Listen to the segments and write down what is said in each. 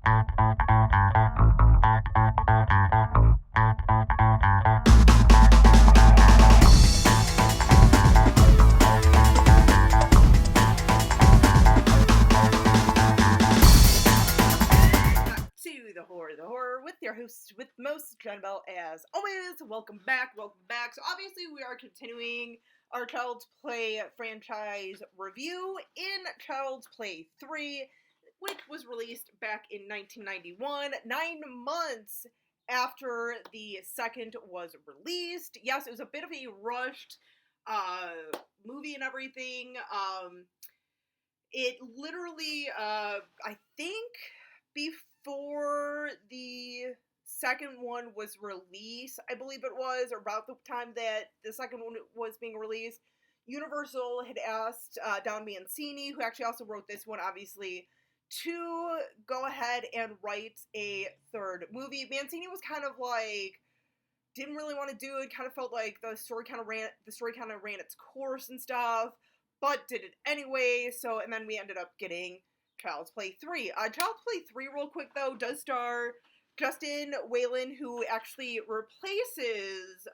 To the horror with your host with most Jenbel as always. Welcome back. So obviously we are continuing our Child's Play franchise review in Child's Play 3, which was released back in 1991, 9 months after the second was released. Yes, it was a bit of a rushed movie and everything. It literally, I think, before the second one was released, I believe it was, about the time that the second one was being released, Universal had asked Don Mancini, who actually also wrote this one, obviously, to go ahead and write a third movie. Mancini was kind of like, didn't really want to do it, kind of felt like the story kind of ran its course and stuff, but did it anyway. So, and then we ended up getting Child's Play 3. Child's Play 3, real quick though, does star Justin Whalen, who actually replaces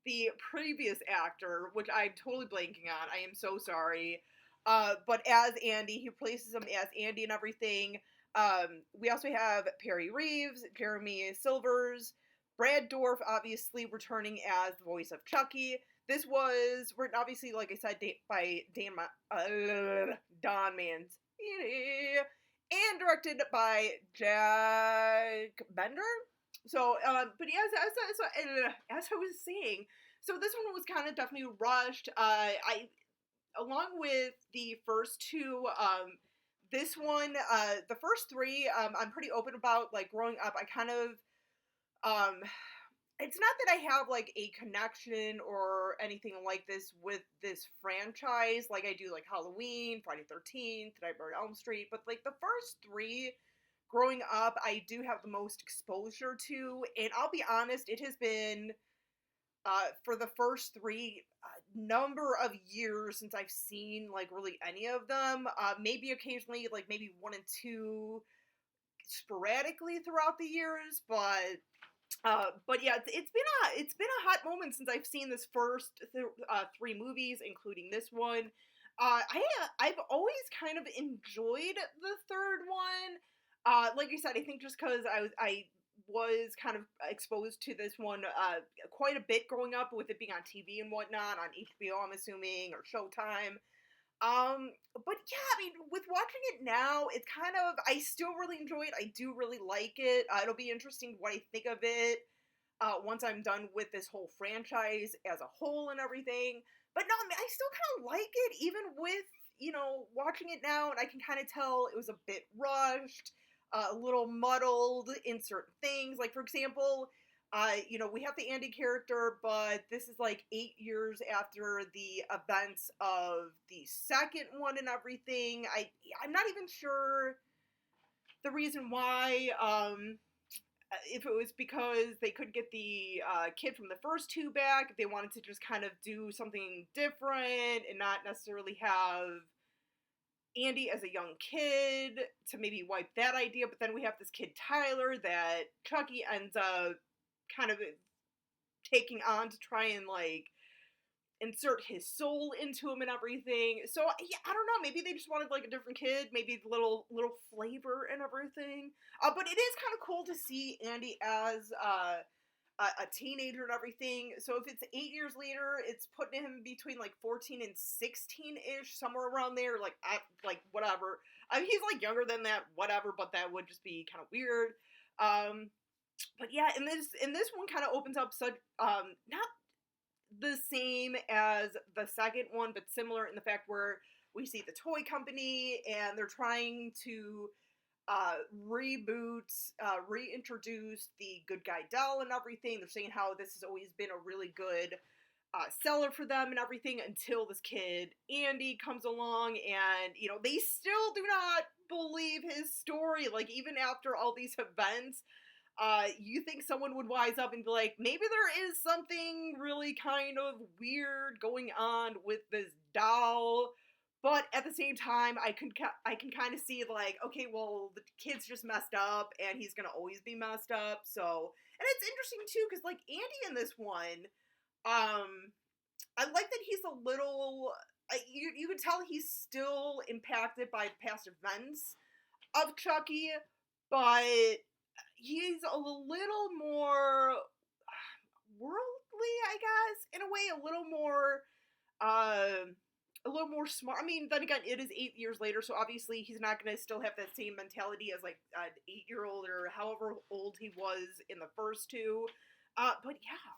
the previous actor, which I'm totally blanking on. I am so sorry. But as Andy, he replaces him as Andy and everything. We also have Perry Reeves, Jeremy Silvers, Brad Dourif, obviously returning as the voice of Chucky. This was written, obviously, like I said, by Don Mancini, and directed by Jack Bender. So, but yeah, as I was saying, so this one was kind of definitely rushed. Along with the first two, this one, the first three, I'm pretty open about. Like growing up, I kind of, um, it's not that I have like a connection or anything like this with this franchise, like I do like Halloween, Friday 13th, Nightmare on Elm Street, but like the first three growing up, I do have the most exposure to, and I'll be honest, it has been for the first three number of years since I've seen like really any of them. Maybe occasionally, like maybe one and two sporadically throughout the years, but yeah, it's been a hot moment since I've seen this first three movies, including this one. I've always kind of enjoyed the third one. Like I said, I think just because I was kind of exposed to this one quite a bit growing up, with it being on TV and whatnot, on HBO, I'm assuming, or Showtime. But yeah, I mean, with watching it now, it's kind of, I still really enjoy it. I do really like it. It'll be interesting what I think of it once I'm done with this whole franchise as a whole and everything. But no, I mean, I still kind of like it, even with, watching it now, and I can kind of tell it was a bit rushed, a little muddled in certain things. Like, for example, we have the Andy character, but this is like 8 years after the events of the second one and everything. I'm not even sure the reason why. If it was because they could get the kid from the first two back, if they wanted to just kind of do something different and not necessarily have Andy as a young kid to maybe wipe that idea. But then we have this kid Tyler that Chucky ends up kind of taking on to try and like insert his soul into him and everything. So yeah, I don't know. Maybe they just wanted like a different kid, maybe little flavor and everything. But it is kind of cool to see Andy as a teenager and everything. So if it's 8 years later, it's putting him between like 14 and 16-ish, somewhere around there. Like whatever. I mean, he's like younger than that, whatever. But that would just be kind of weird. But yeah, and this one kind of opens up such not the same as the second one, but similar in the fact where we see the toy company and they're trying to reboot, reintroduce the good guy doll and everything. They're saying how this has always been a really good seller for them and everything until this kid Andy comes along, and they still do not believe his story. Like, even after all these events, you think someone would wise up and be like, maybe there is something really kind of weird going on with this doll, But at the same time, I can kind of see like, okay, well, the kid's just messed up, and he's gonna always be messed up. So, and it's interesting too, because like Andy in this one, I like that he's a little. You can tell he's still impacted by past events of Chucky, but he's a little more worldly, I guess, in a way, a little more smart. I mean, then again, it is 8 years later, so obviously he's not going to still have that same mentality as like an 8-year-old or however old he was in the first two. But yeah,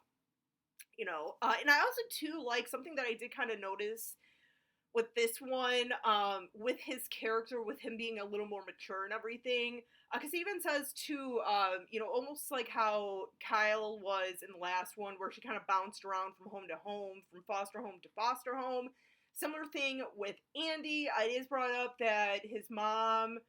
and I also too like something that I did kind of notice with this one, with his character, with him being a little more mature and everything. Because he even says too, almost like how Kyle was in the last one, where she kind of bounced around from home to home, from foster home to foster home. Similar thing with Andy. It is brought up that his mom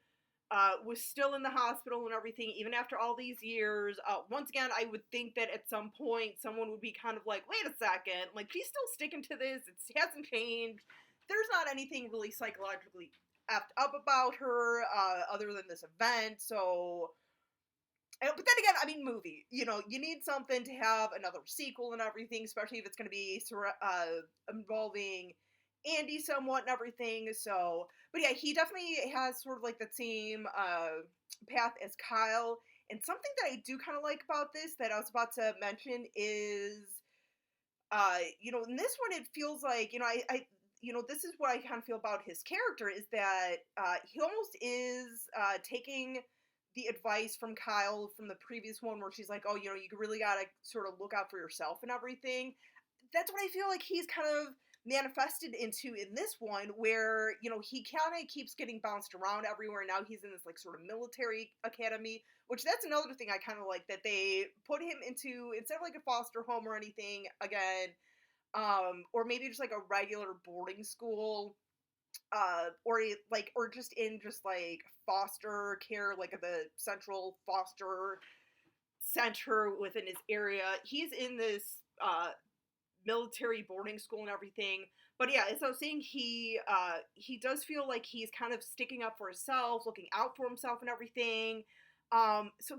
was still in the hospital and everything, even after all these years. Once again, I would think that at some point someone would be kind of like, wait a second, like, she's still sticking to this, it hasn't changed. There's not anything really psychologically effed up about her, other than this event, so. But then again, I mean, movie. You need something to have another sequel and everything, especially if it's going to be involving Andy somewhat and everything. So, but yeah, he definitely has sort of like the same path as Kyle. And something that I do kind of like about this that I was about to mention is, in this one it feels like, this is what I kind of feel about his character, is that he almost is taking the advice from Kyle from the previous one, where she's like, oh, you really gotta sort of look out for yourself and everything. That's what I feel like he's kind of manifested into in this one, where, he kind of keeps getting bounced around everywhere. Now he's in this like sort of military academy, which that's another thing I kind of like, that they put him into, instead of like a foster home or anything again, or maybe just like a regular boarding school, or just in just like foster care, like at the central foster center within his area. He's in this military boarding school and everything. But yeah, as I was saying, he does feel like he's kind of sticking up for himself, looking out for himself and everything. So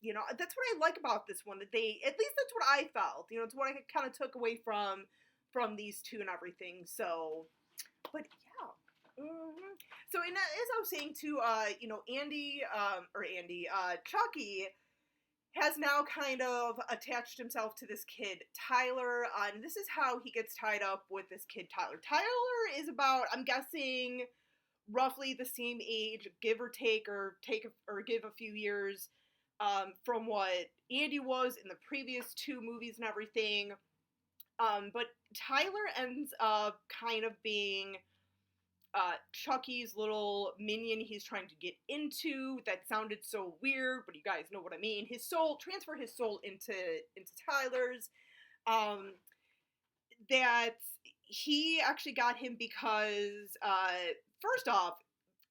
yeah, that's what I like about this one, that they, at least that's what I felt. It's what I kind of took away from these two and everything. So, but yeah. So, as I was saying too, Chucky has now kind of attached himself to this kid, Tyler, and this is how he gets tied up with this kid, Tyler. Tyler is about, I'm guessing, roughly the same age, give or take, or give a few years, from what Andy was in the previous two movies and everything. But Tyler ends up kind of being Chucky's little minion he's trying to get into. That sounded so weird, but you guys know what I mean. Transfer his soul into Tyler's. That he actually got him because, first off,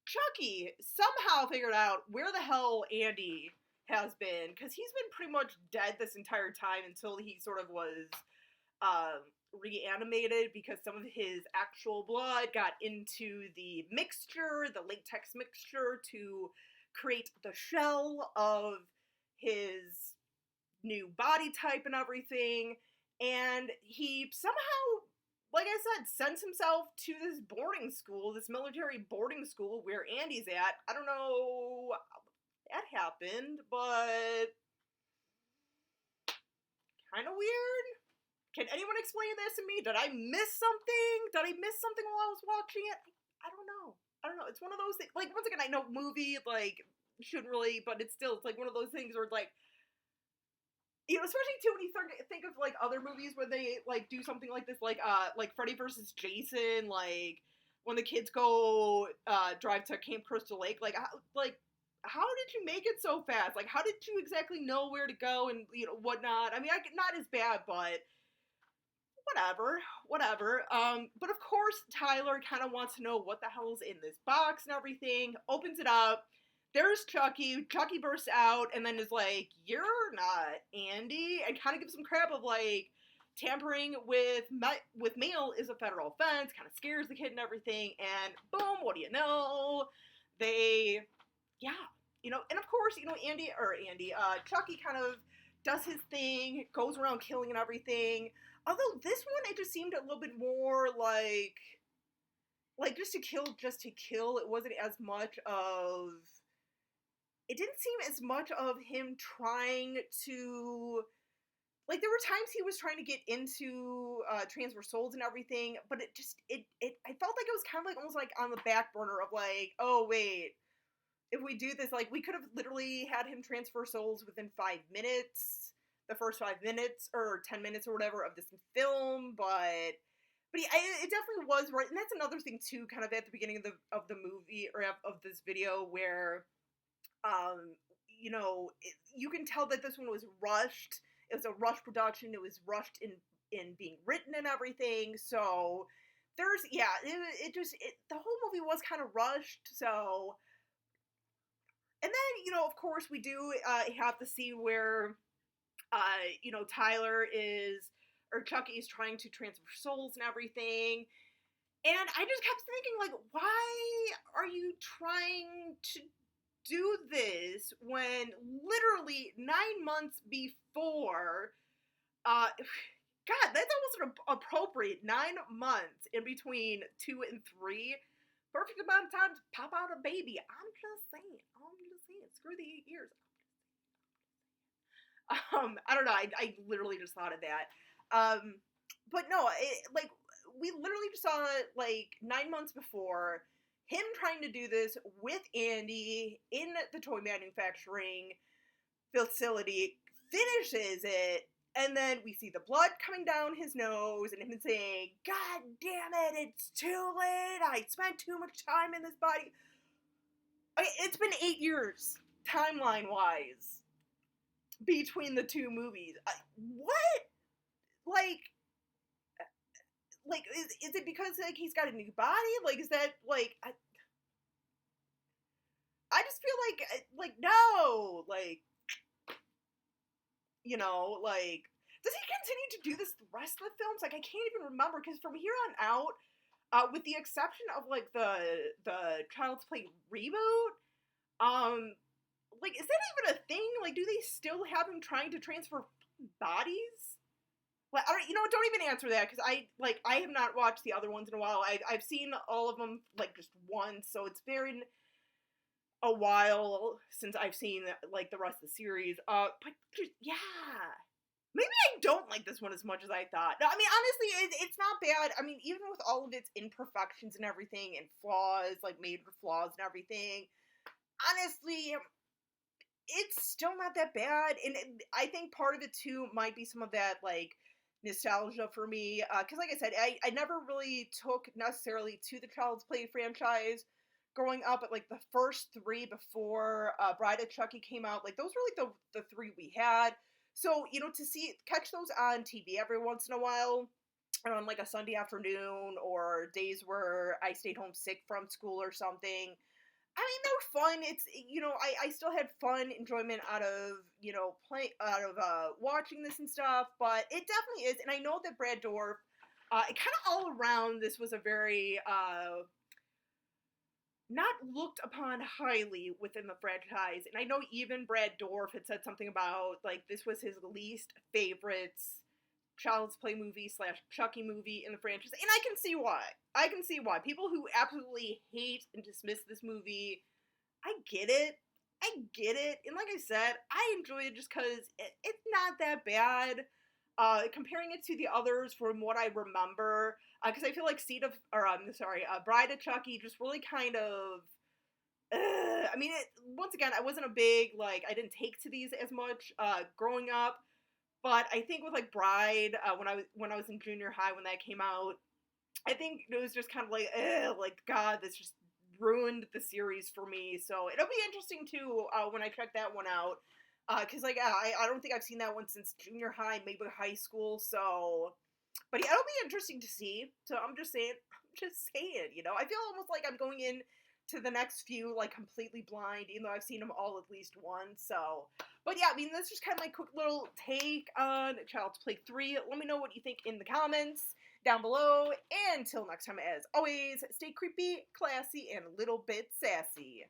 Chucky somehow figured out where the hell Andy has been, because he's been pretty much dead this entire time until he sort of was reanimated, because some of his actual blood got into the latex mixture, to create the shell of his new body type and everything. And he somehow, like I said, sends himself to this boarding school, this military boarding school where Andy's at. I don't know how that happened, but kind of weird. Can anyone explain this to me? Did I miss something? While I was watching it? I don't know. It's one of those things. Like, once again, I know movie, like, shouldn't really, but it's like one of those things where, like, especially too when you think of like other movies where they like do something like this, like Freddy vs. Jason, like when the kids go drive to Camp Crystal Lake, like how did you make it so fast? Like, how did you exactly know where to go and whatnot? I mean, not as bad, but whatever. But of course, Tyler kind of wants to know what the hell's in this box and everything. Opens it up. There's Chucky. Chucky bursts out and then is like, "You're not Andy," and kind of gives some crap of like, tampering with mail is a federal offense, kind of scares the kid and everything, and boom, what do you know? They, yeah, and of course, Chucky kind of does his thing, goes around killing and everything. Although this one, it just seemed a little bit more like just to kill. It wasn't as much of, it didn't seem as much of him trying to, there were times he was trying to get into Transfer Souls and everything, but it I felt like it was kind of almost on the back burner of oh wait, if we do this, we could have literally had him transfer souls within 5 minutes, the first 5 minutes or 10 minutes or whatever of this film, but yeah, it definitely was right, and that's another thing too, kind of at the beginning of the movie or of this video where, you can tell that this one was rushed. It was a rush production. It was rushed in being written and everything. So there's, the whole movie was kind of rushed. So, and then, of course we do have the scene where, Chucky is trying to transfer souls and everything. And I just kept thinking, why are you trying to do this when literally 9 months before, God, that's almost appropriate, 9 months in between 2 and 3, perfect amount of time to pop out a baby. I'm just saying, screw the 8 years. I don't know, I literally just thought of that. But no, we literally just saw, 9 months before, him trying to do this with Andy in the toy manufacturing facility, finishes it, and then we see the blood coming down his nose, and him saying, God damn it, it's too late, I spent too much time in this body. It's been 8 years, timeline-wise, between the two movies. What? Is it because, he's got a new body? Is that, I just feel no! Does he continue to do this the rest of the films? I can't even remember, because from here on out, with the exception of, the Child's Play reboot, is that even a thing? Do they still have him trying to transfer bodies? Don't even answer that, because I have not watched the other ones in a while. I've seen all of them, just once, so it's been a while since I've seen, the rest of the series. But, yeah. Maybe I don't like this one as much as I thought. No, I mean, honestly, it's not bad. I mean, even with all of its imperfections and everything, and flaws, major flaws and everything, honestly, it's still not that bad. And I think part of it, too, might be some of that, nostalgia for me, because like I said, I never really took necessarily to the Child's Play franchise growing up, but the first 3 before Bride of Chucky came out, those were the 3 we had. So to catch those on TV every once in a while, on a Sunday afternoon, or days where I stayed home sick from school or something, I mean, they were fun. It's, I still had fun, enjoyment out of, watching this and stuff, but it definitely is, and I know that Brad Dourif, it kind of all around, this was a very, not looked upon highly within the franchise, and I know even Brad Dourif had said something about, this was his least favorite Child's Play movie / Chucky movie in the franchise, and I can see why. People who absolutely hate and dismiss this movie, I get it, and like I said, I enjoy it just because it's not that bad, comparing it to the others from what I remember, because I feel like Bride of Chucky just really kind of, I mean, once again, I wasn't a big, I didn't take to these as much, growing up. But I think with Bride, when I was in junior high when that came out, I think it was just kind of God, this just ruined the series for me. So it'll be interesting too when I check that one out, because I don't think I've seen that one since junior high, maybe high school. So, but yeah, it'll be interesting to see. So I'm just saying, I feel almost like I'm going in to the next few, like, completely blind, even though I've seen them all at least once, so. But yeah, I mean, that's just kind of my quick little take on Child's Play 3. Let me know what you think in the comments down below, and until next time, as always, stay creepy, classy, and a little bit sassy.